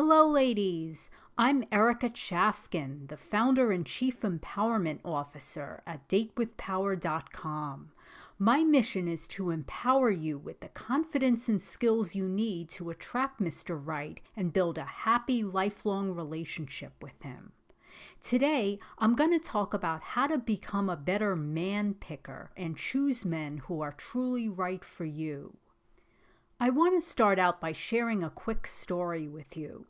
Hello, ladies. I'm Erica CHAFKIN, the founder and chief empowerment officer at datewithpower.com. My mission is to empower you with the confidence and skills you need to attract Mr. Right and build a happy, lifelong relationship with him. Today, I'm going to talk about how to become a better man picker and choose men who are truly right for you. I want to start out by sharing a quick story with you.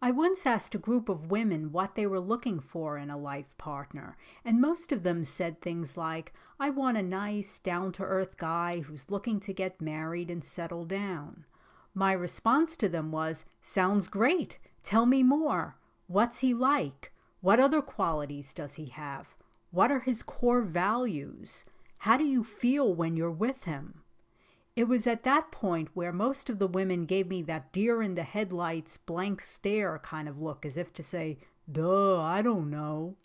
I once asked a group of women what they were looking for in a life partner, and most of them said things like, I want a nice, down-to-earth guy who's looking to get married and settle down. My response to them was, sounds great. Tell me more. What's he like? What other qualities does he have? What are his core values? How do you feel when you're with him? It was at that point where most of the women gave me that deer in the headlights, blank stare kind of look, as if to say, duh, I don't know.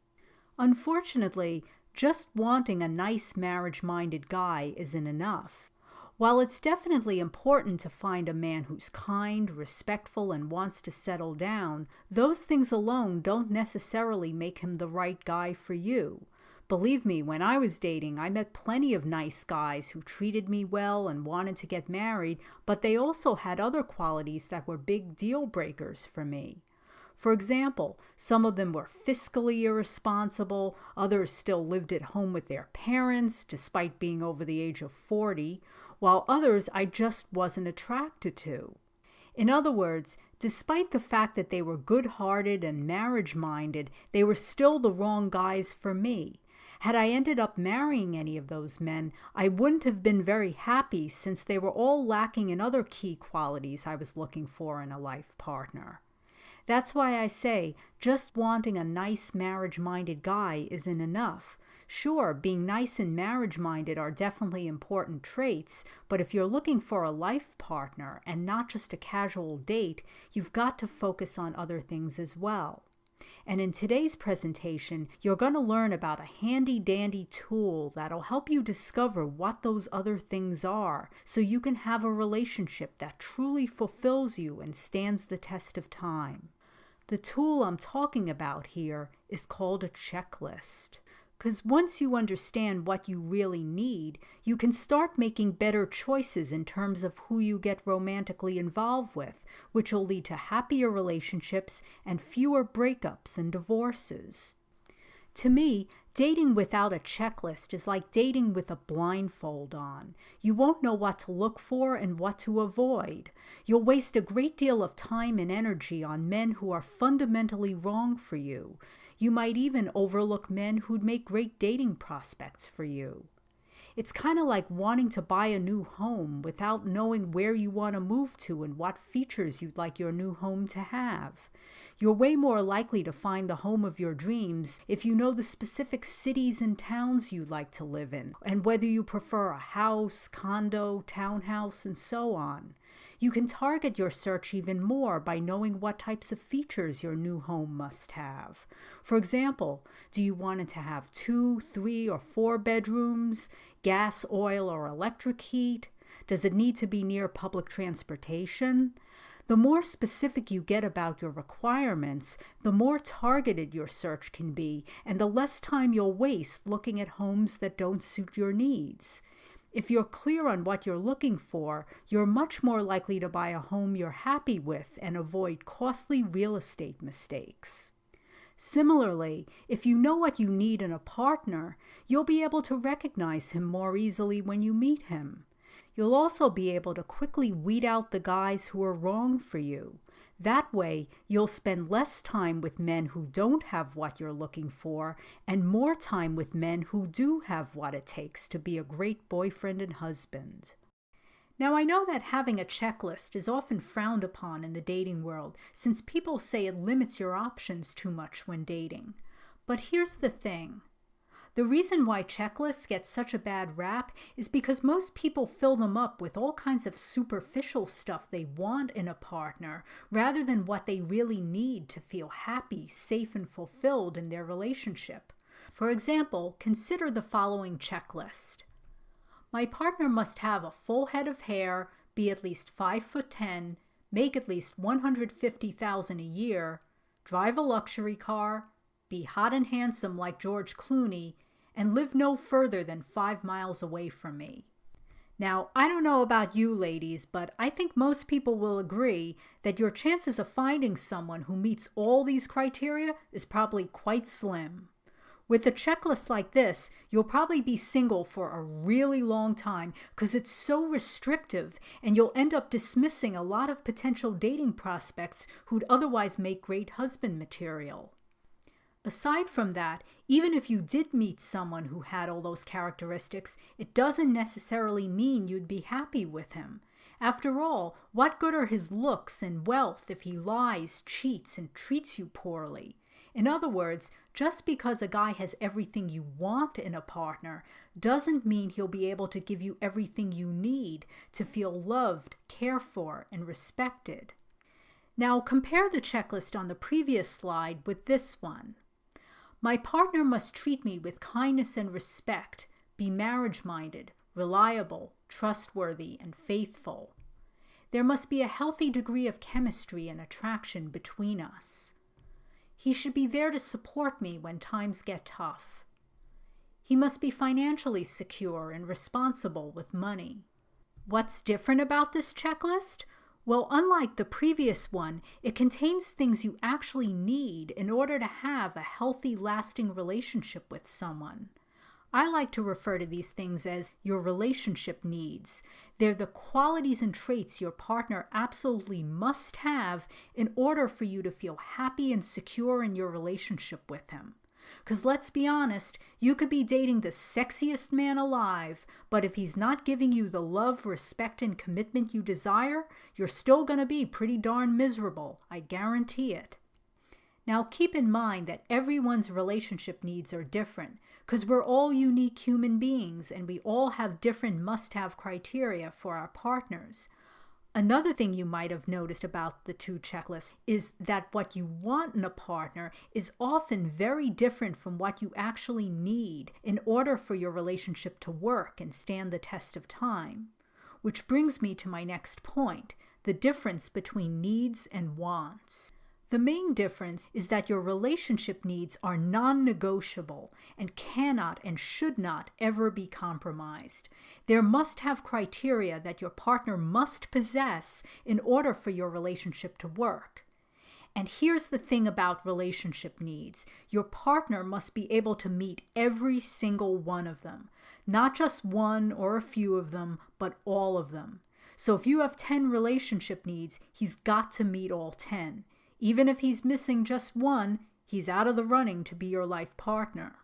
Unfortunately, just wanting a nice marriage-minded guy isn't enough. While it's definitely important to find a man who's kind, respectful, and wants to settle down, those things alone don't necessarily make him the right guy for you. Believe me, when I was dating, I met plenty of nice guys who treated me well and wanted to get married, but they also had other qualities that were big deal breakers for me. For example, some of them were fiscally irresponsible, others still lived at home with their parents despite being over the age of 40, while others I just wasn't attracted to. In other words, despite the fact that they were good-hearted and marriage-minded, they were still the wrong guys for me. Had I ended up marrying any of those men, I wouldn't have been very happy since they were all lacking in other key qualities I was looking for in a life partner. That's why I say just wanting a nice marriage-minded guy isn't enough. Sure, being nice and marriage-minded are definitely important traits, but if you're looking for a life partner and not just a casual date, you've got to focus on other things as well. And in today's presentation, you're going to learn about a handy-dandy tool that'll help you discover what those other things are so you can have a relationship that truly fulfills you and stands the test of time. The tool I'm talking about here is called a checklist. Because once you understand what you really need, you can start making better choices in terms of who you get romantically involved with, which will lead to happier relationships and fewer breakups and divorces. To me, dating without a checklist is like dating with a blindfold on. You won't know what to look for and what to avoid. You'll waste a great deal of time and energy on men who are fundamentally wrong for you. You might even overlook men who'd make great dating prospects for you. It's kind of like wanting to buy a new home without knowing where you want to move to and what features you'd like your new home to have. You're way more likely to find the home of your dreams if you know the specific cities and towns you'd like to live in, and whether you prefer a house, condo, townhouse, and so on. You can target your search even more by knowing what types of features your new home must have. For example, do you want it to have 2, 3, or 4 bedrooms, gas, oil, or electric heat? Does it need to be near public transportation? The more specific you get about your requirements, the more targeted your search can be, and the less time you'll waste looking at homes that don't suit your needs. If you're clear on what you're looking for, you're much more likely to buy a home you're happy with and avoid costly real estate mistakes. Similarly, if you know what you need in a partner, you'll be able to recognize him more easily when you meet him. You'll also be able to quickly weed out the guys who are wrong for you. That way, you'll spend less time with men who don't have what you're looking for and more time with men who do have what it takes to be a great boyfriend and husband. Now, I know that having a checklist is often frowned upon in the dating world since people say it limits your options too much when dating. But here's the thing. The reason why checklists get such a bad rap is because most people fill them up with all kinds of superficial stuff they want in a partner rather than what they really need to feel happy, safe, and fulfilled in their relationship. For example, consider the following checklist. My partner must have a full head of hair, be at least 5'10", make at least $150,000 a year, drive a luxury car, be hot and handsome like George Clooney, and live no further than 5 miles away from me. Now, I don't know about you ladies, but I think most people will agree that your chances of finding someone who meets all these criteria is probably quite slim. With a checklist like this, you'll probably be single for a really long time because it's so restrictive, and you'll end up dismissing a lot of potential dating prospects who'd otherwise make great husband material. Aside from that, even if you did meet someone who had all those characteristics, it doesn't necessarily mean you'd be happy with him. After all, what good are his looks and wealth if he lies, cheats, and treats you poorly? In other words, just because a guy has everything you want in a partner doesn't mean he'll be able to give you everything you need to feel loved, cared for, and respected. Now compare the checklist on the previous slide with this one. My partner must treat me with kindness and respect, be marriage-minded, reliable, trustworthy, and faithful. There must be a healthy degree of chemistry and attraction between us. He should be there to support me when times get tough. He must be financially secure and responsible with money. What's different about this checklist? Well, unlike the previous one, it contains things you actually need in order to have a healthy, lasting relationship with someone. I like to refer to these things as your relationship needs. They're the qualities and traits your partner absolutely must have in order for you to feel happy and secure in your relationship with him. Because let's be honest, you could be dating the sexiest man alive, but if he's not giving you the love, respect, and commitment you desire, you're still going to be pretty darn miserable. I guarantee it. Now keep in mind that everyone's relationship needs are different, because we're all unique human beings and we all have different must-have criteria for our partners. Another thing you might have noticed about the two checklists is that what you want in a partner is often very different from what you actually need in order for your relationship to work and stand the test of time. Which brings me to my next point, the difference between needs and wants. The main difference is that your relationship needs are non-negotiable and cannot and should not ever be compromised. There must-have criteria that your partner must possess in order for your relationship to work. And here's the thing about relationship needs. Your partner must be able to meet every single one of them. Not just one or a few of them, but all of them. So if you have 10 relationship needs, he's got to meet all 10. Even if he's missing just one, he's out of the running to be your life partner.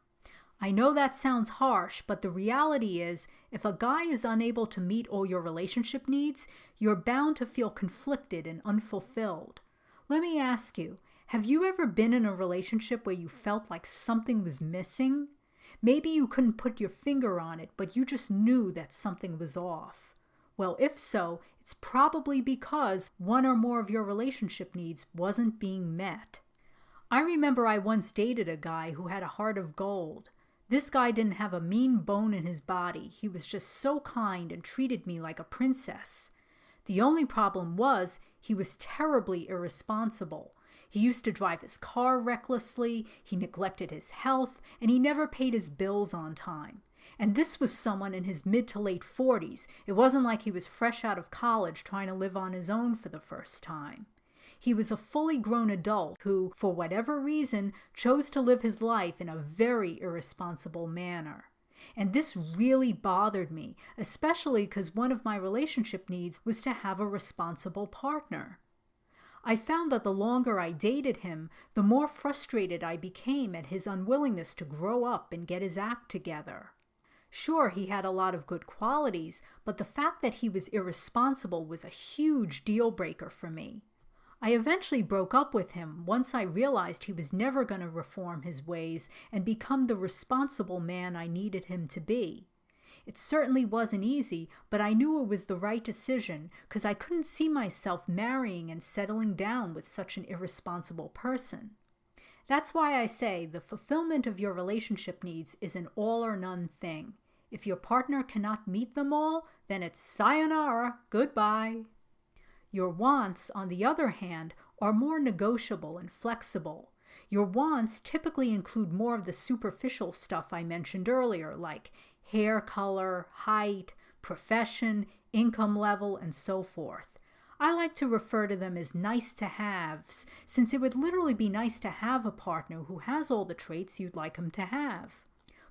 I know that sounds harsh, but the reality is, if a guy is unable to meet all your relationship needs, you're bound to feel conflicted and unfulfilled. Let me ask you, have you ever been in a relationship where you felt like something was missing? Maybe you couldn't put your finger on it, but you just knew that something was off. Well, if so, it's probably because one or more of your relationship needs wasn't being met. I remember I once dated a guy who had a heart of gold. This guy didn't have a mean bone in his body. He was just so kind and treated me like a princess. The only problem was he was terribly irresponsible. He used to drive his car recklessly, he neglected his health, and he never paid his bills on time. And this was someone in his mid to late 40s. It wasn't like he was fresh out of college trying to live on his own for the first time. He was a fully grown adult who, for whatever reason, chose to live his life in a very irresponsible manner. And this really bothered me, especially because one of my relationship needs was to have a responsible partner. I found that the longer I dated him, the more frustrated I became at his unwillingness to grow up and get his act together. Sure, he had a lot of good qualities, but the fact that he was irresponsible was a huge deal breaker for me. I eventually broke up with him once I realized he was never going to reform his ways and become the responsible man I needed him to be. It certainly wasn't easy, but I knew it was the right decision because I couldn't see myself marrying and settling down with such an irresponsible person. That's why I say the fulfillment of your relationship needs is an all or none thing. If your partner cannot meet them all, then it's sayonara, goodbye. Your wants, on the other hand, are more negotiable and flexible. Your wants typically include more of the superficial stuff I mentioned earlier, like hair color, height, profession, income level, and so forth. I like to refer to them as nice-to-haves, since it would literally be nice to have a partner who has all the traits you'd like him to have.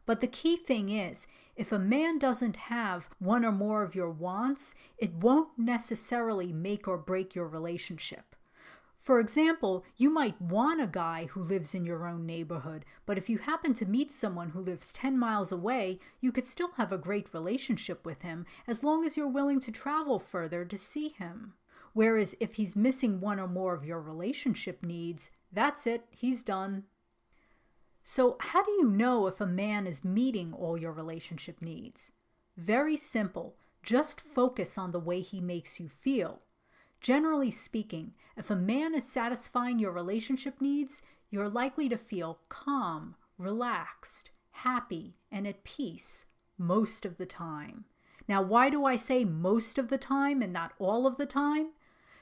But the key thing is, if a man doesn't have one or more of your wants, it won't necessarily make or break your relationship. For example, you might want a guy who lives in your own neighborhood, but if you happen to meet someone who lives 10 miles away, you could still have a great relationship with him as long as you're willing to travel further to see him. Whereas if he's missing one or more of your relationship needs, that's it, he's done. So how do you know if a man is meeting all your relationship needs? Very simple. Just focus on the way he makes you feel. Generally speaking, if a man is satisfying your relationship needs, you're likely to feel calm, relaxed, happy, and at peace most of the time. Now, why do I say most of the time and not all of the time?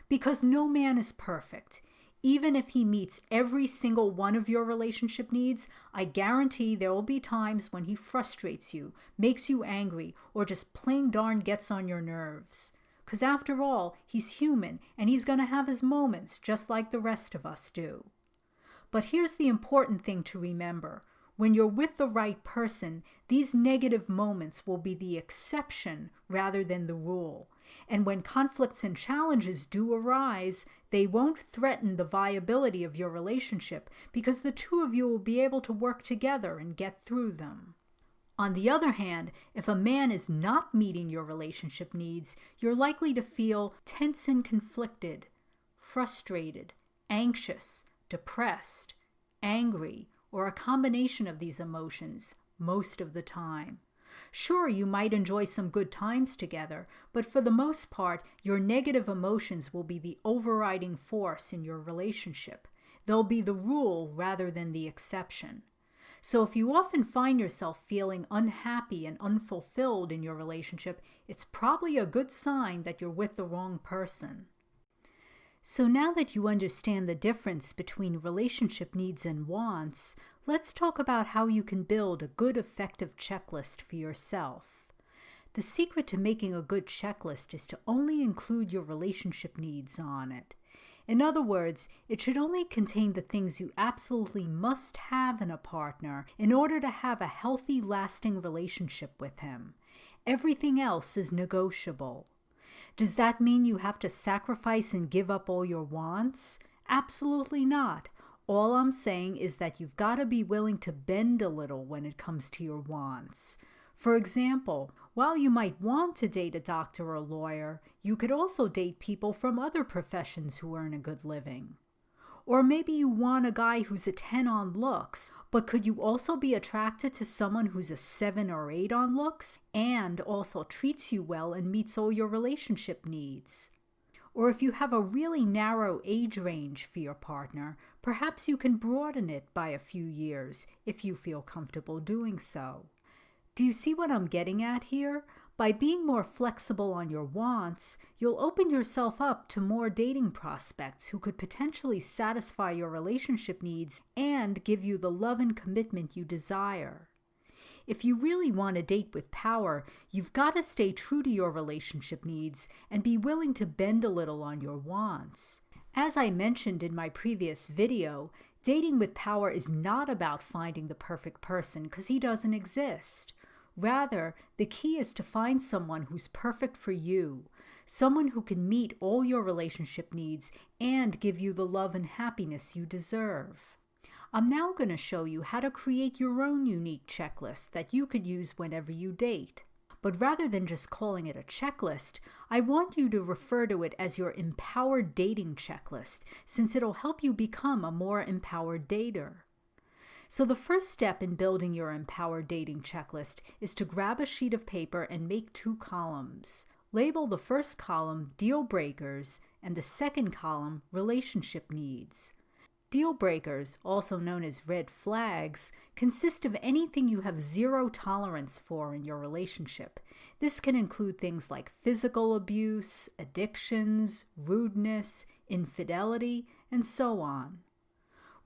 Because no man is perfect. Even if he meets every single one of your relationship needs, I guarantee there will be times when he frustrates you, makes you angry, or just plain darn gets on your nerves. Because after all, he's human and he's going to have his moments just like the rest of us do. But here's the important thing to remember. When you're with the right person, these negative moments will be the exception rather than the rule. And when conflicts and challenges do arise, they won't threaten the viability of your relationship because the two of you will be able to work together and get through them. On the other hand, if a man is not meeting your relationship needs, you're likely to feel tense and conflicted, frustrated, anxious, depressed, angry, or a combination of these emotions most of the time. Sure, you might enjoy some good times together, but for the most part, your negative emotions will be the overriding force in your relationship. They'll be the rule rather than the exception. So if you often find yourself feeling unhappy and unfulfilled in your relationship, it's probably a good sign that you're with the wrong person. So now that you understand the difference between relationship needs and wants, let's talk about how you can build a good, effective checklist for yourself. The secret to making a good checklist is to only include your relationship needs on it. In other words, it should only contain the things you absolutely must have in a partner in order to have a healthy, lasting relationship with him. Everything else is negotiable. Does that mean you have to sacrifice and give up all your wants? Absolutely not. All I'm saying is that you've got to be willing to bend a little when it comes to your wants. For example, while you might want to date a doctor or a lawyer, you could also date people from other professions who earn a good living. Or maybe you want a guy who's a 10 on looks, but could you also be attracted to someone who's a 7 or 8 on looks and also treats you well and meets all your relationship needs? Or if you have a really narrow age range for your partner, perhaps you can broaden it by a few years if you feel comfortable doing so. Do you see what I'm getting at here? By being more flexible on your wants, you'll open yourself up to more dating prospects who could potentially satisfy your relationship needs and give you the love and commitment you desire. If you really want to date with power, you've got to stay true to your relationship needs and be willing to bend a little on your wants. As I mentioned in my previous video, dating with power is not about finding the perfect person because he doesn't exist. Rather, the key is to find someone who's perfect for you, someone who can meet all your relationship needs and give you the love and happiness you deserve. I'm now going to show you how to create your own unique checklist that you could use whenever you date. But rather than just calling it a checklist, I want you to refer to it as your empowered dating checklist, since it'll help you become a more empowered dater. So the first step in building your empowered dating checklist is to grab a sheet of paper and make 2 columns. Label the first column Deal Breakers and the second column Relationship Needs. Deal breakers, also known as red flags, consist of anything you have zero tolerance for in your relationship. This can include things like physical abuse, addictions, rudeness, infidelity, and so on.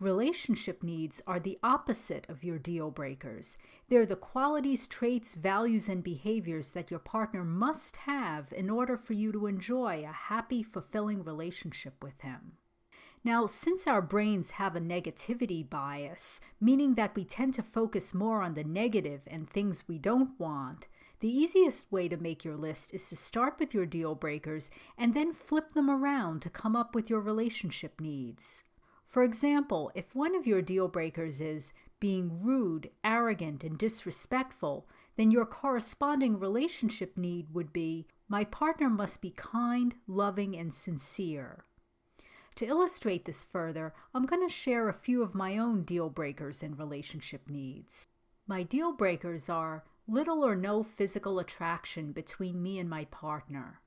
Relationship needs are the opposite of your deal breakers. They're the qualities, traits, values, and behaviors that your partner must have in order for you to enjoy a happy, fulfilling relationship with him. Now, since our brains have a negativity bias, meaning that we tend to focus more on the negative and things we don't want, the easiest way to make your list is to start with your deal breakers and then flip them around to come up with your relationship needs. For example, if one of your deal breakers is being rude, arrogant, and disrespectful, then your corresponding relationship need would be, my partner must be kind, loving, and sincere. To illustrate this further, I'm going to share a few of my own deal breakers and relationship needs. My deal breakers are little or no physical attraction between me and my partner,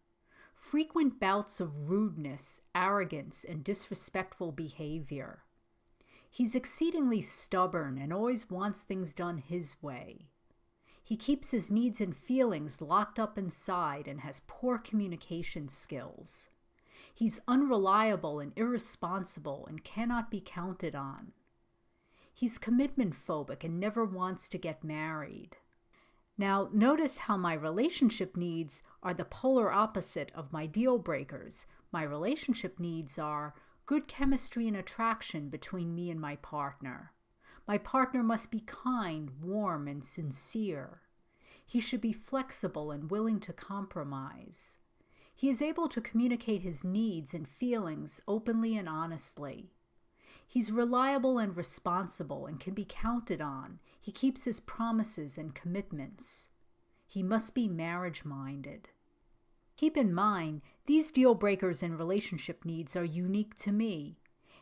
frequent bouts of rudeness, arrogance, and disrespectful behavior. He's exceedingly stubborn and always wants things done his way. He keeps his needs and feelings locked up inside and has poor communication skills. He's unreliable and irresponsible and cannot be counted on. He's commitment phobic and never wants to get married. Now, notice how my relationship needs are the polar opposite of my deal breakers. My relationship needs are good chemistry and attraction between me and my partner. My partner must be kind, warm, and sincere. He should be flexible and willing to compromise. He is able to communicate his needs and feelings openly and honestly. He's reliable and responsible and can be counted on. He keeps his promises and commitments. He must be marriage-minded. Keep in mind, these deal breakers and relationship needs are unique to me.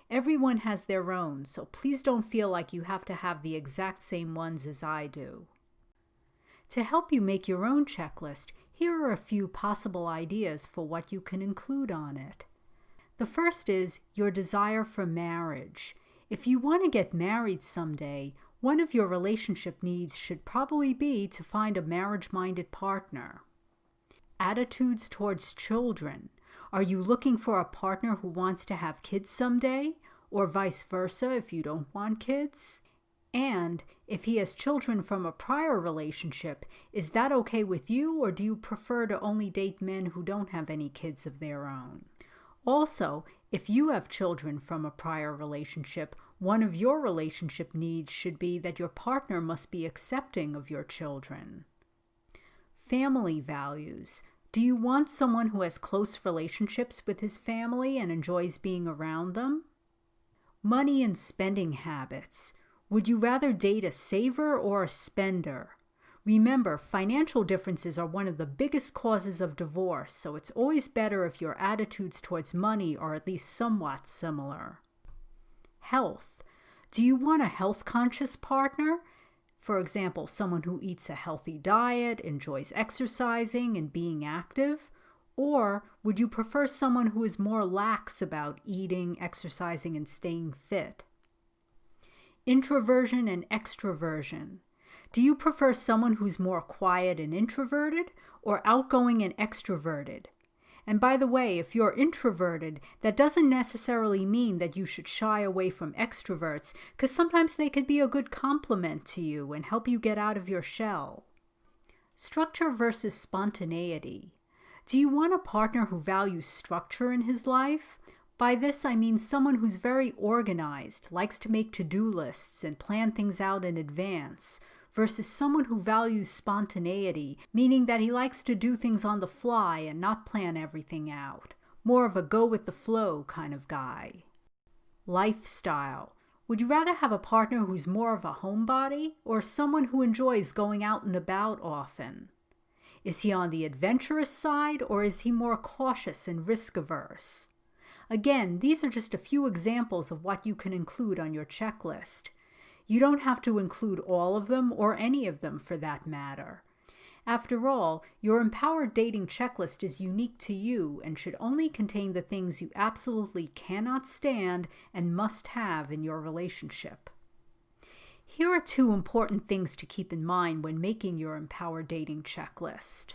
Everyone has their own, so please don't feel like you have to have the exact same ones as I do. To help you make your own checklist, here are a few possible ideas for what you can include on it. The first is your desire for marriage. If you want to get married someday, one of your relationship needs should probably be to find a marriage-minded partner. Attitudes towards children. Are you looking for a partner who wants to have kids someday, or vice versa if you don't want kids? And if he has children from a prior relationship, is that okay with you, or do you prefer to only date men who don't have any kids of their own? Also, if you have children from a prior relationship, one of your relationship needs should be that your partner must be accepting of your children. Family values. Do you want someone who has close relationships with his family and enjoys being around them? Money and spending habits. Would you rather date a saver or a spender? Remember, financial differences are one of the biggest causes of divorce, so it's always better if your attitudes towards money are at least somewhat similar. Health. Do you want a health-conscious partner? For example, someone who eats a healthy diet, enjoys exercising and being active? Or would you prefer someone who is more lax about eating, exercising, and staying fit? Introversion and extroversion. Do you prefer someone who's more quiet and introverted, or outgoing and extroverted? And by the way, if you're introverted, that doesn't necessarily mean that you should shy away from extroverts, because sometimes they could be a good complement to you and help you get out of your shell. Structure versus spontaneity. Do you want a partner who values structure in his life? By this, I mean someone who's very organized, likes to make to-do lists and plan things out in advance, versus someone who values spontaneity, meaning that he likes to do things on the fly and not plan everything out. More of a go-with-the-flow kind of guy. Lifestyle. Would you rather have a partner who's more of a homebody, or someone who enjoys going out and about often? Is he on the adventurous side, or is he more cautious and risk-averse? Again, these are just a few examples of what you can include on your checklist. You don't have to include all of them or any of them for that matter. After all, your empowered dating checklist is unique to you and should only contain the things you absolutely cannot stand and must have in your relationship. Here are 2 important things to keep in mind when making your empowered dating checklist.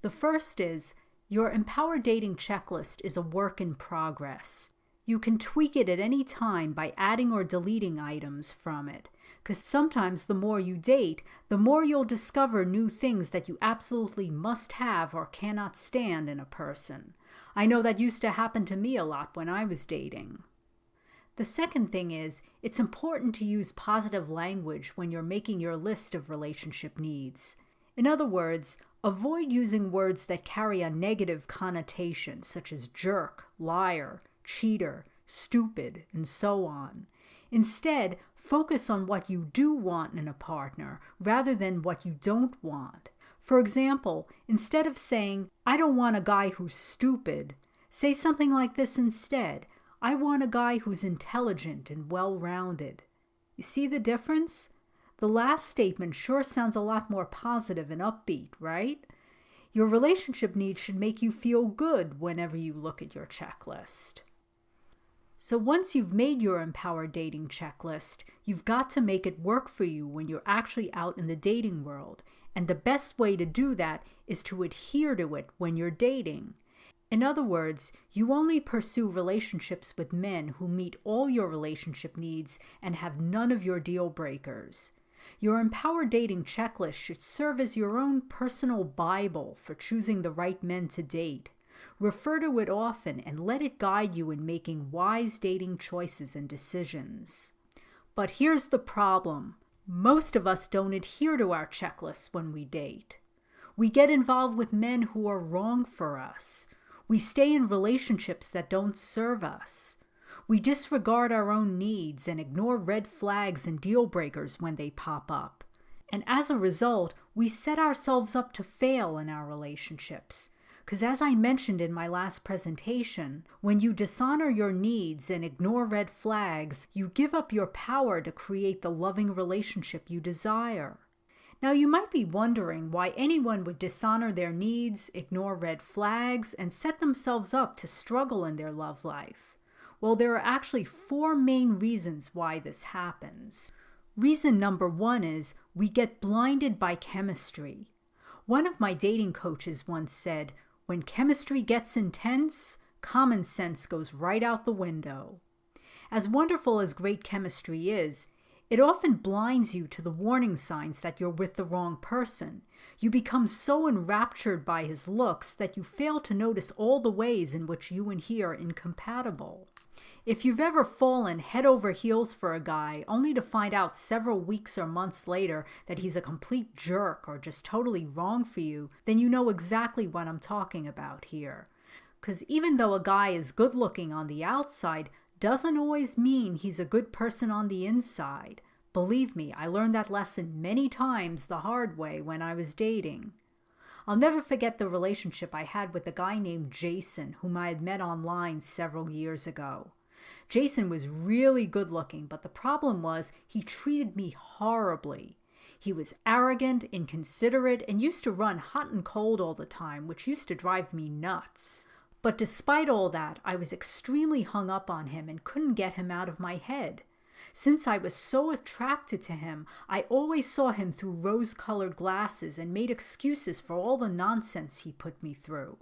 The first is, your empowered dating checklist is a work in progress. You can tweak it at any time by adding or deleting items from it, because sometimes the more you date, the more you'll discover new things that you absolutely must have or cannot stand in a person. I know that used to happen to me a lot when I was dating. The second thing is, it's important to use positive language when you're making your list of relationship needs. In other words, avoid using words that carry a negative connotation, such as jerk, liar, cheater, stupid, and so on. Instead, focus on what you do want in a partner rather than what you don't want. For example, instead of saying, "I don't want a guy who's stupid," say something like this instead: "I want a guy who's intelligent and well-rounded." You see the difference? The last statement sure sounds a lot more positive and upbeat, right? Your relationship needs should make you feel good whenever you look at your checklist. So once you've made your empowered dating checklist, you've got to make it work for you when you're actually out in the dating world. And the best way to do that is to adhere to it when you're dating. In other words, you only pursue relationships with men who meet all your relationship needs and have none of your deal breakers. Your empowered dating checklist should serve as your own personal Bible for choosing the right men to date. Refer to it often and let it guide you in making wise dating choices and decisions. But here's the problem. Most of us don't adhere to our checklists when we date. We get involved with men who are wrong for us. We stay in relationships that don't serve us. We disregard our own needs and ignore red flags and deal breakers when they pop up. And as a result, we set ourselves up to fail in our relationships. Because as I mentioned in my last presentation, when you dishonor your needs and ignore red flags, you give up your power to create the loving relationship you desire. Now you might be wondering why anyone would dishonor their needs, ignore red flags, and set themselves up to struggle in their love life. Well, there are actually 4 main reasons why this happens. Reason number 1 is we get blinded by chemistry. One of my dating coaches once said, "When chemistry gets intense, common sense goes right out the window." As wonderful as great chemistry is, it often blinds you to the warning signs that you're with the wrong person. You become so enraptured by his looks that you fail to notice all the ways in which you and he are incompatible. If you've ever fallen head over heels for a guy only to find out several weeks or months later that he's a complete jerk or just totally wrong for you, then you know exactly what I'm talking about here. Because even though a guy is good looking on the outside, doesn't always mean he's a good person on the inside. Believe me, I learned that lesson many times the hard way when I was dating. I'll never forget the relationship I had with a guy named Jason, whom I had met online several years ago. Jason was really good looking, but the problem was he treated me horribly. He was arrogant, inconsiderate, and used to run hot and cold all the time, which used to drive me nuts. But despite all that, I was extremely hung up on him and couldn't get him out of my head. Since I was so attracted to him, I always saw him through rose-colored glasses and made excuses for all the nonsense he put me through.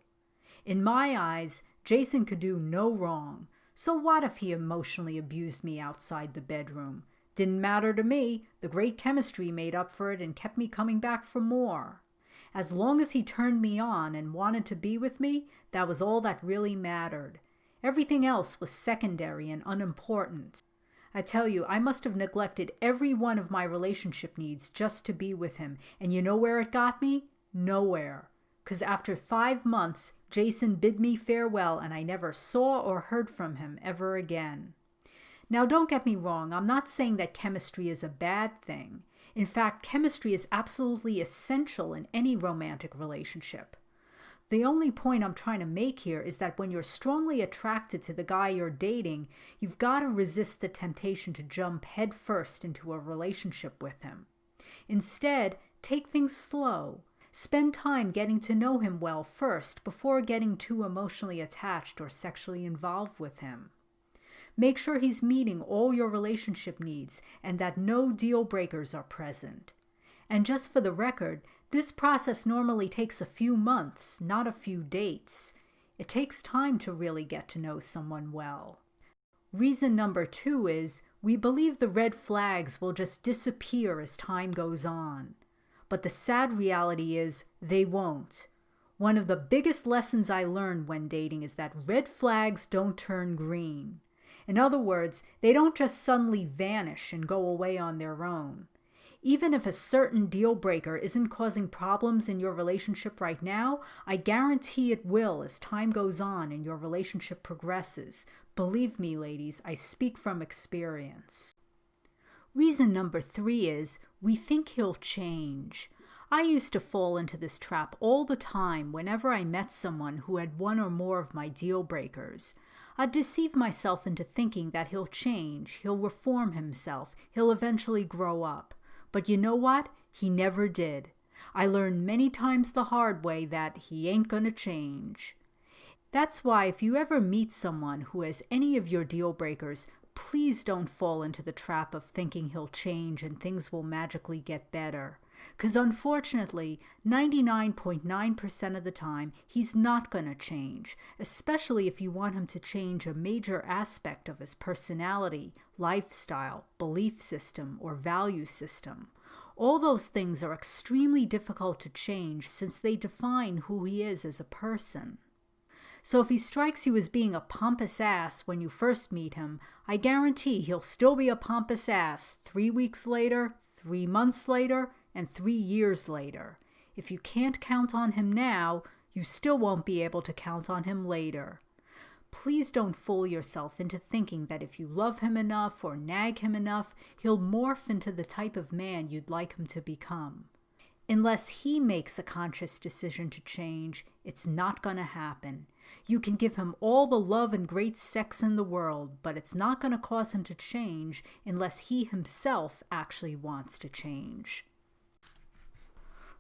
In my eyes, Jason could do no wrong. So what if he emotionally abused me outside the bedroom? Didn't matter to me. The great chemistry made up for it and kept me coming back for more. As long as he turned me on and wanted to be with me, that was all that really mattered. Everything else was secondary and unimportant. I tell you, I must have neglected every one of my relationship needs just to be with him. And you know where it got me? Nowhere. Because after 5 months, Jason bid me farewell and I never saw or heard from him ever again. Now don't get me wrong, I'm not saying that chemistry is a bad thing. In fact, chemistry is absolutely essential in any romantic relationship. The only point I'm trying to make here is that when you're strongly attracted to the guy you're dating, you've got to resist the temptation to jump headfirst into a relationship with him. Instead, take things slow. Spend time getting to know him well first before getting too emotionally attached or sexually involved with him. Make sure he's meeting all your relationship needs and that no deal breakers are present. And just for the record, this process normally takes a few months, not a few dates. It takes time to really get to know someone well. Reason number 2 is we believe the red flags will just disappear as time goes on. But the sad reality is they won't. One of the biggest lessons I learned when dating is that red flags don't turn green. In other words, they don't just suddenly vanish and go away on their own. Even if a certain deal breaker isn't causing problems in your relationship right now, I guarantee it will as time goes on and your relationship progresses. Believe me, ladies, I speak from experience. Reason number 3 is we think he'll change. I used to fall into this trap all the time whenever I met someone who had one or more of my deal breakers. I'd deceive myself into thinking that he'll change, he'll reform himself, he'll eventually grow up. But you know what? He never did. I learned many times the hard way that he ain't gonna change. That's why if you ever meet someone who has any of your deal breakers, please don't fall into the trap of thinking he'll change and things will magically get better. Because unfortunately, 99.9% of the time, he's not going to change, especially if you want him to change a major aspect of his personality, lifestyle, belief system, or value system. All those things are extremely difficult to change since they define who he is as a person. So if he strikes you as being a pompous ass when you first meet him, I guarantee he'll still be a pompous ass 3 weeks later, 3 months later, and 3 years later. If you can't count on him now, you still won't be able to count on him later. Please don't fool yourself into thinking that if you love him enough or nag him enough, he'll morph into the type of man you'd like him to become. Unless he makes a conscious decision to change, it's not going to happen. You can give him all the love and great sex in the world, but it's not going to cause him to change unless he himself actually wants to change.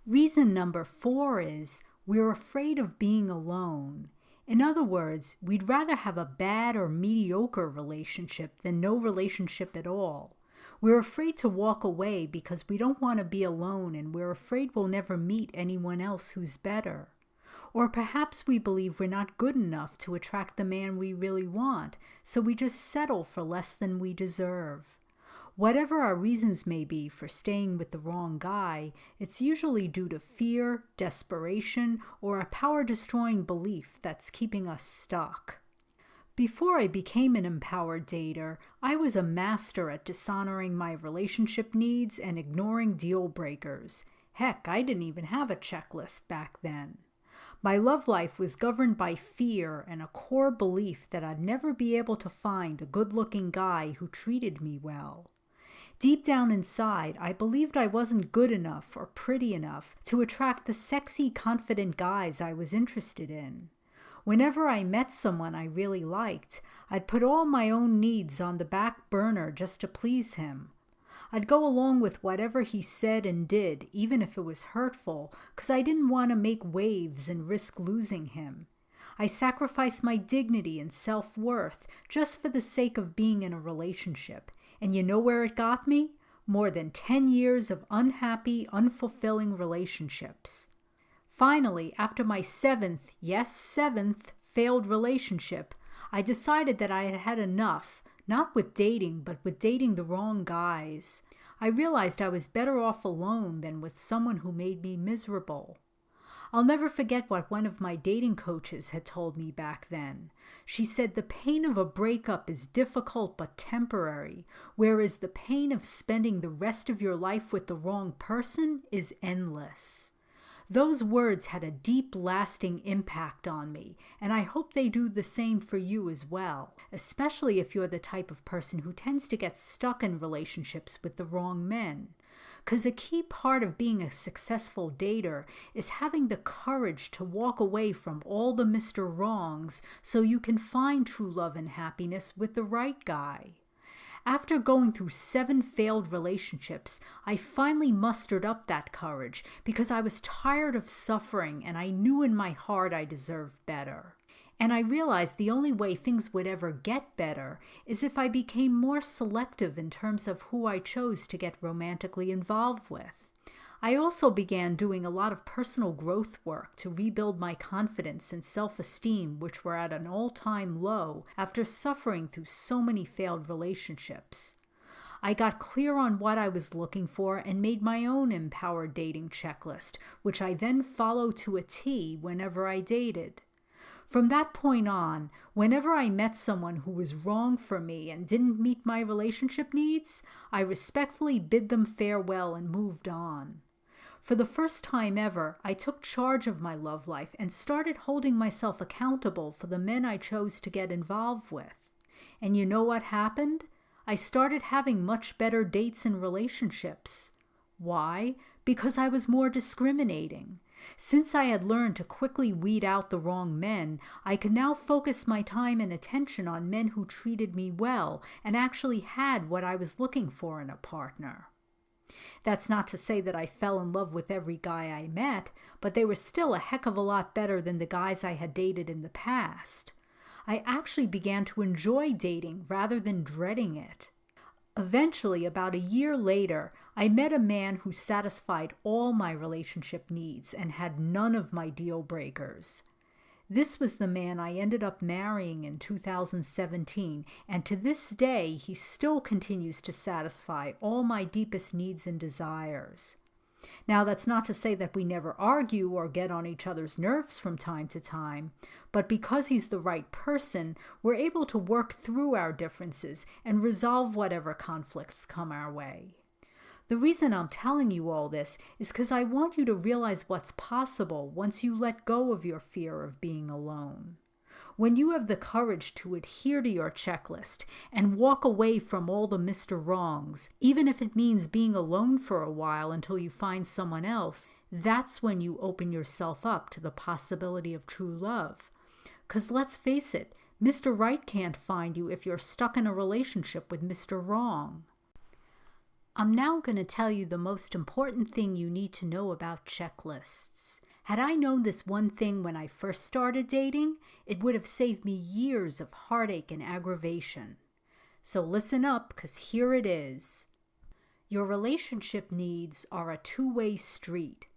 Reason number 4 is we're afraid of being alone. In other words, we'd rather have a bad or mediocre relationship than no relationship at all. We're afraid to walk away because we don't want to be alone and we're afraid we'll never meet anyone else who's better. Or perhaps we believe we're not good enough to attract the man we really want, so we just settle for less than we deserve. Whatever our reasons may be for staying with the wrong guy, it's usually due to fear, desperation, or a power-destroying belief that's keeping us stuck. Before I became an empowered dater, I was a master at dishonoring my relationship needs and ignoring deal breakers. Heck, I didn't even have a checklist back then. My love life was governed by fear and a core belief that I'd never be able to find a good-looking guy who treated me well. Deep down inside, I believed I wasn't good enough or pretty enough to attract the sexy, confident guys I was interested in. Whenever I met someone I really liked, I'd put all my own needs on the back burner just to please him. I'd go along with whatever he said and did, even if it was hurtful, because I didn't want to make waves and risk losing him. I sacrificed my dignity and self-worth just for the sake of being in a relationship. And you know where it got me? More than 10 years of unhappy, unfulfilling relationships. Finally, after my seventh failed relationship, I decided that I had had enough, not with dating, but with dating the wrong guys. I realized I was better off alone than with someone who made me miserable. I'll never forget what one of my dating coaches had told me back then. She said the pain of a breakup is difficult but temporary, whereas the pain of spending the rest of your life with the wrong person is endless. Those words had a deep, lasting impact on me, and I hope they do the same for you as well, especially if you're the type of person who tends to get stuck in relationships with the wrong men. Because a key part of being a successful dater is having the courage to walk away from all the Mr. Wrongs so you can find true love and happiness with the right guy. After going through 7 failed relationships, I finally mustered up that courage because I was tired of suffering and I knew in my heart I deserved better. And I realized the only way things would ever get better is if I became more selective in terms of who I chose to get romantically involved with. I also began doing a lot of personal growth work to rebuild my confidence and self-esteem, which were at an all-time low after suffering through so many failed relationships. I got clear on what I was looking for and made my own empowered dating checklist, which I then followed to a T whenever I dated. From that point on, whenever I met someone who was wrong for me and didn't meet my relationship needs, I respectfully bid them farewell and moved on. For the first time ever, I took charge of my love life and started holding myself accountable for the men I chose to get involved with. And you know what happened? I started having much better dates and relationships. Why? Because I was more discriminating. Since I had learned to quickly weed out the wrong men, I could now focus my time and attention on men who treated me well and actually had what I was looking for in a partner. That's not to say that I fell in love with every guy I met, but they were still a heck of a lot better than the guys I had dated in the past. I actually began to enjoy dating rather than dreading it. Eventually, about a year later, I met a man who satisfied all my relationship needs and had none of my deal breakers. This was the man I ended up marrying in 2017, and to this day, he still continues to satisfy all my deepest needs and desires. Now, that's not to say that we never argue or get on each other's nerves from time to time, but because he's the right person, we're able to work through our differences and resolve whatever conflicts come our way. The reason I'm telling you all this is because I want you to realize what's possible once you let go of your fear of being alone. When you have the courage to adhere to your checklist and walk away from all the Mr. Wrongs, even if it means being alone for a while until you find someone else, that's when you open yourself up to the possibility of true love. 'Cause let's face it, Mr. Right can't find you if you're stuck in a relationship with Mr. Wrong. I'm now going to tell you the most important thing you need to know about checklists. Had I known this one thing when I first started dating, it would have saved me years of heartache and aggravation. So listen up, 'cause here it is. Your relationship needs are a two-way street.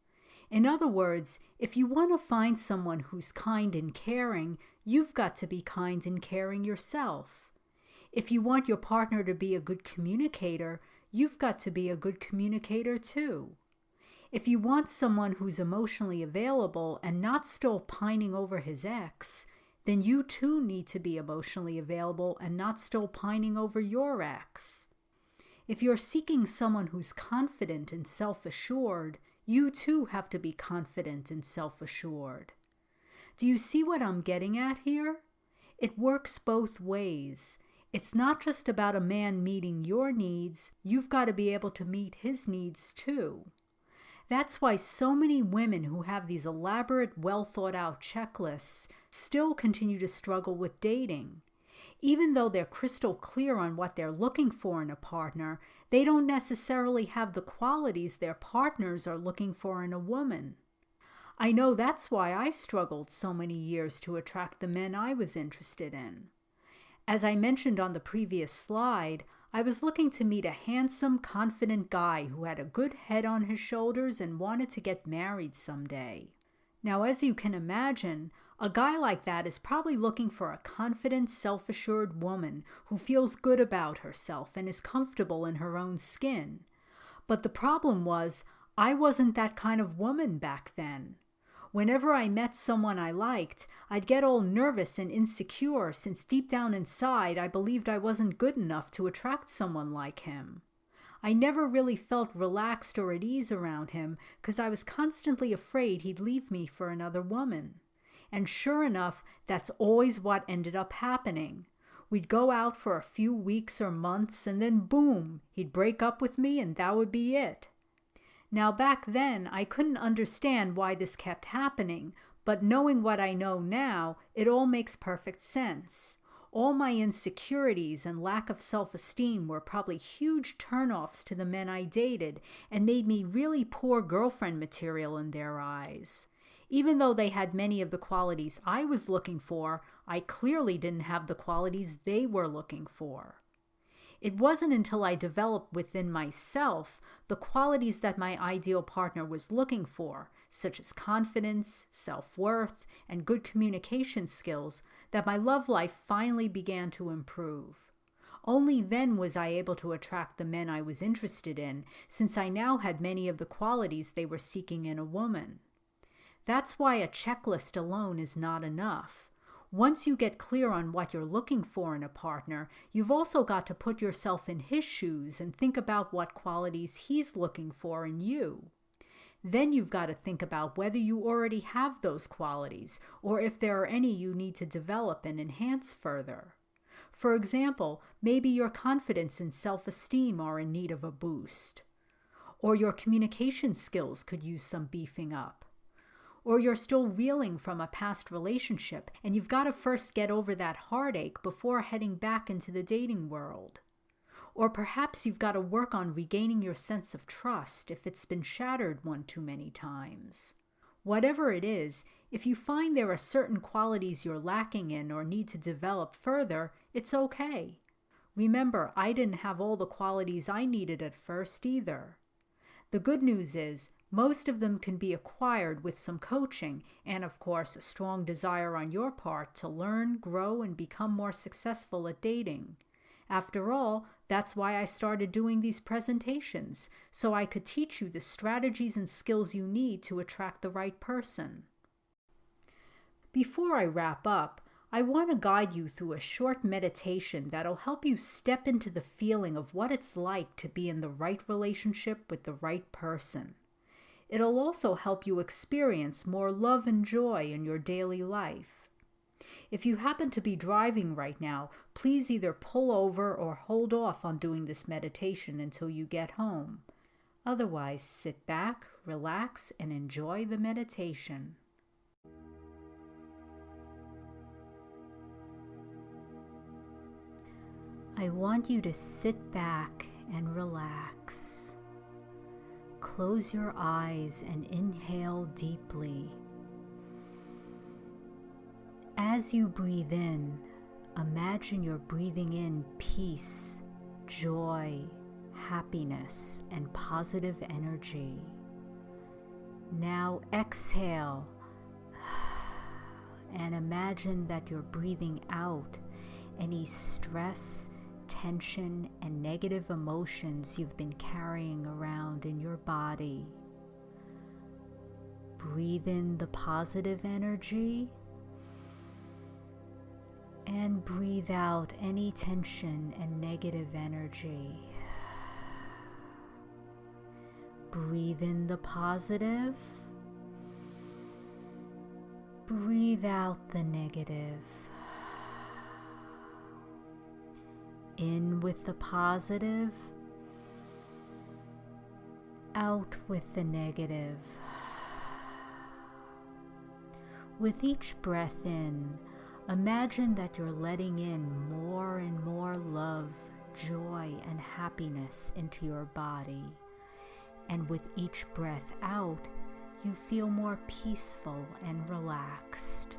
In other words, if you want to find someone who's kind and caring, you've got to be kind and caring yourself. If you want your partner to be a good communicator, you've got to be a good communicator too. If you want someone who's emotionally available and not still pining over his ex, then you too need to be emotionally available and not still pining over your ex. If you're seeking someone who's confident and self-assured, you too have to be confident and self-assured. Do you see what I'm getting at here? It works both ways. It's not just about a man meeting your needs, you've got to be able to meet his needs too. That's why so many women who have these elaborate, well-thought-out checklists still continue to struggle with dating. Even though they're crystal clear on what they're looking for in a partner, they don't necessarily have the qualities their partners are looking for in a woman. I know that's why I struggled so many years to attract the men I was interested in. As I mentioned on the previous slide, I was looking to meet a handsome, confident guy who had a good head on his shoulders and wanted to get married someday. Now, as you can imagine, a guy like that is probably looking for a confident, self-assured woman who feels good about herself and is comfortable in her own skin. But the problem was, I wasn't that kind of woman back then. Whenever I met someone I liked, I'd get all nervous and insecure since deep down inside I believed I wasn't good enough to attract someone like him. I never really felt relaxed or at ease around him because I was constantly afraid he'd leave me for another woman. And sure enough, that's always what ended up happening. We'd go out for a few weeks or months and then boom, he'd break up with me and that would be it. Now back then, I couldn't understand why this kept happening, but knowing what I know now, it all makes perfect sense. All my insecurities and lack of self-esteem were probably huge turnoffs to the men I dated and made me really poor girlfriend material in their eyes. Even though they had many of the qualities I was looking for, I clearly didn't have the qualities they were looking for. It wasn't until I developed within myself the qualities that my ideal partner was looking for, such as confidence, self-worth, and good communication skills, that my love life finally began to improve. Only then was I able to attract the men I was interested in, since I now had many of the qualities they were seeking in a woman. That's why a checklist alone is not enough. Once you get clear on what you're looking for in a partner, you've also got to put yourself in his shoes and think about what qualities he's looking for in you. Then you've got to think about whether you already have those qualities, or if there are any you need to develop and enhance further. For example, maybe your confidence and self-esteem are in need of a boost. Or your communication skills could use some beefing up. Or you're still reeling from a past relationship and you've got to first get over that heartache before heading back into the dating world. Or perhaps you've got to work on regaining your sense of trust if it's been shattered one too many times. Whatever it is, if you find there are certain qualities you're lacking in or need to develop further, it's okay. Remember, I didn't have all the qualities I needed at first either. The good news is, most of them can be acquired with some coaching and, of course, a strong desire on your part to learn, grow, and become more successful at dating. After all, that's why I started doing these presentations, so I could teach you the strategies and skills you need to attract the right person. Before I wrap up, I want to guide you through a short meditation that'll help you step into the feeling of what it's like to be in the right relationship with the right person. It'll also help you experience more love and joy in your daily life. If you happen to be driving right now, please either pull over or hold off on doing this meditation until you get home. Otherwise, sit back, relax, and enjoy the meditation. I want you to sit back and relax. Close your eyes and inhale deeply. As you breathe in, imagine you're breathing in peace, joy, happiness, and positive energy. Now exhale and imagine that you're breathing out any stress, tension, and negative emotions you've been carrying around in your body. Breathe in the positive energy and breathe out any tension and negative energy. Breathe in the positive. Breathe out the negative. In with the positive, out with the negative. With each breath in, imagine that you're letting in more and more love, joy, and happiness into your body. And with each breath out, you feel more peaceful and relaxed.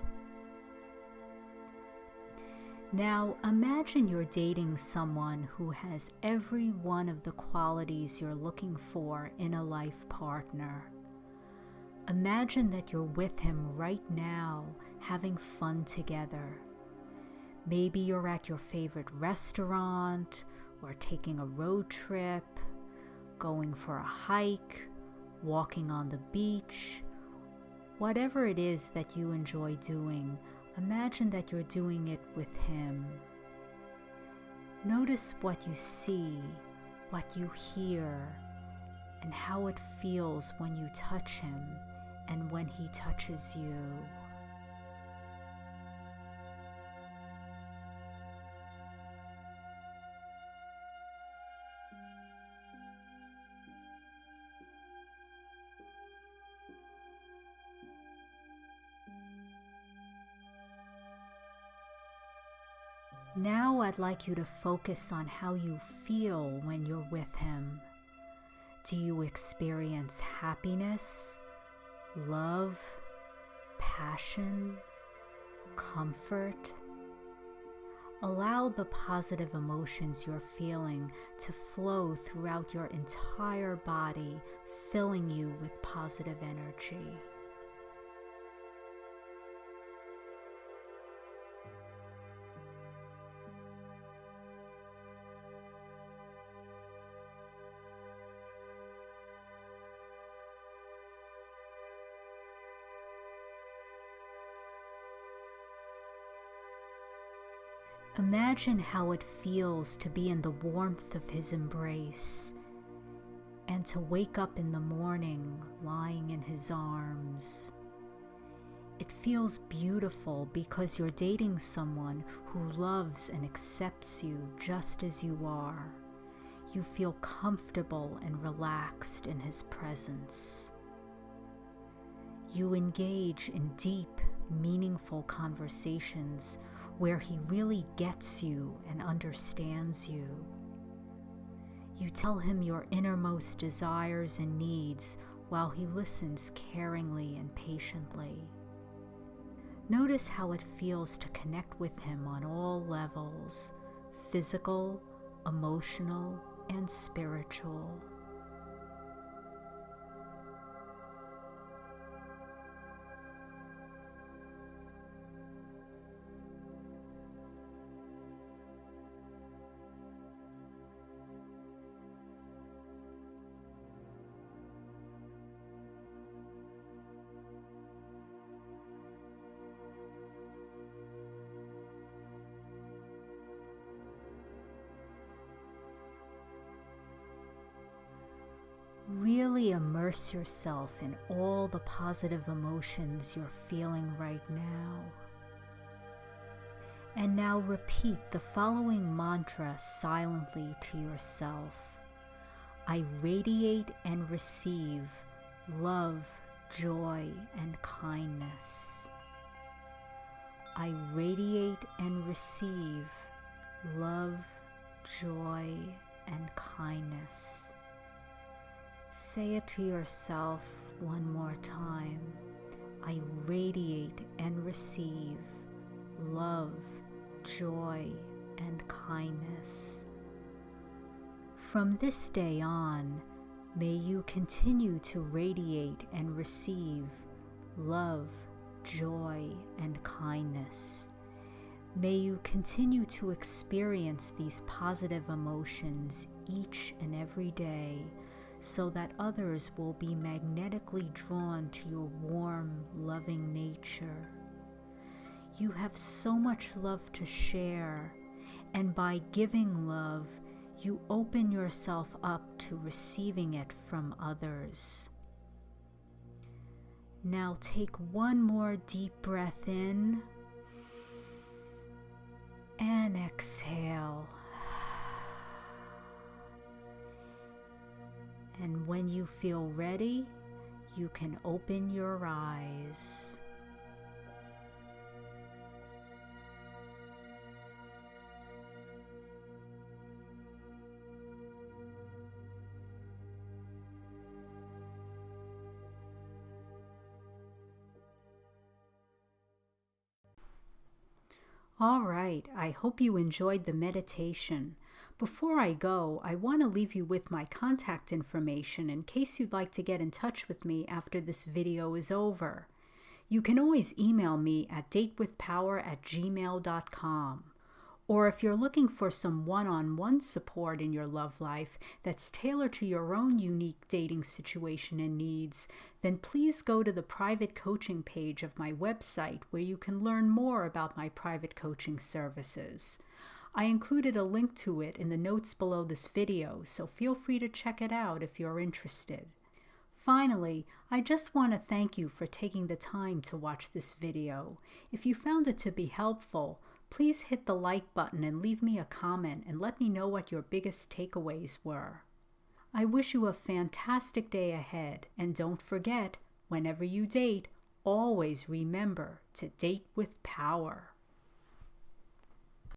Now imagine you're dating someone who has every one of the qualities you're looking for in a life partner. Imagine that you're with him right now, having fun together. Maybe you're at your favorite restaurant, or taking a road trip, going for a hike, walking on the beach. Whatever it is that you enjoy doing, imagine that you're doing it with him. Notice what you see, what you hear, and how it feels when you touch him and when he touches you. Now I'd like you to focus on how you feel when you're with him. Do you experience happiness, love, passion, comfort? Allow the positive emotions you're feeling to flow throughout your entire body, filling you with positive energy. Imagine how it feels to be in the warmth of his embrace and to wake up in the morning lying in his arms. It feels beautiful because you're dating someone who loves and accepts you just as you are. You feel comfortable and relaxed in his presence. You engage in deep, meaningful conversations where he really gets you and understands you. You tell him your innermost desires and needs while he listens caringly and patiently. Notice how it feels to connect with him on all levels: physical, emotional, and spiritual. Really immerse yourself in all the positive emotions you're feeling right now. And now repeat the following mantra silently to yourself. I radiate and receive love, joy, and kindness. I radiate and receive love, joy, and kindness. Say it to yourself one more time. I radiate and receive love, joy, and kindness. From this day on, may you continue to radiate and receive love, joy, and kindness. May you continue to experience these positive emotions each and every day, so that others will be magnetically drawn to your warm, loving nature. You have so much love to share, and by giving love, you open yourself up to receiving it from others. Now take one more deep breath in and exhale. And when you feel ready, you can open your eyes. All right, I hope you enjoyed the meditation. Before I go, I want to leave you with my contact information in case you'd like to get in touch with me after this video is over. You can always email me at datewithpower@gmail.com. Or if you're looking for some one-on-one support in your love life that's tailored to your own unique dating situation and needs, then please go to the private coaching page of my website where you can learn more about my private coaching services. I included a link to it in the notes below this video, so feel free to check it out if you're interested. Finally, I just want to thank you for taking the time to watch this video. If you found it to be helpful, please hit the like button and leave me a comment and let me know what your biggest takeaways were. I wish you a fantastic day ahead, and don't forget, whenever you date, always remember to date with power.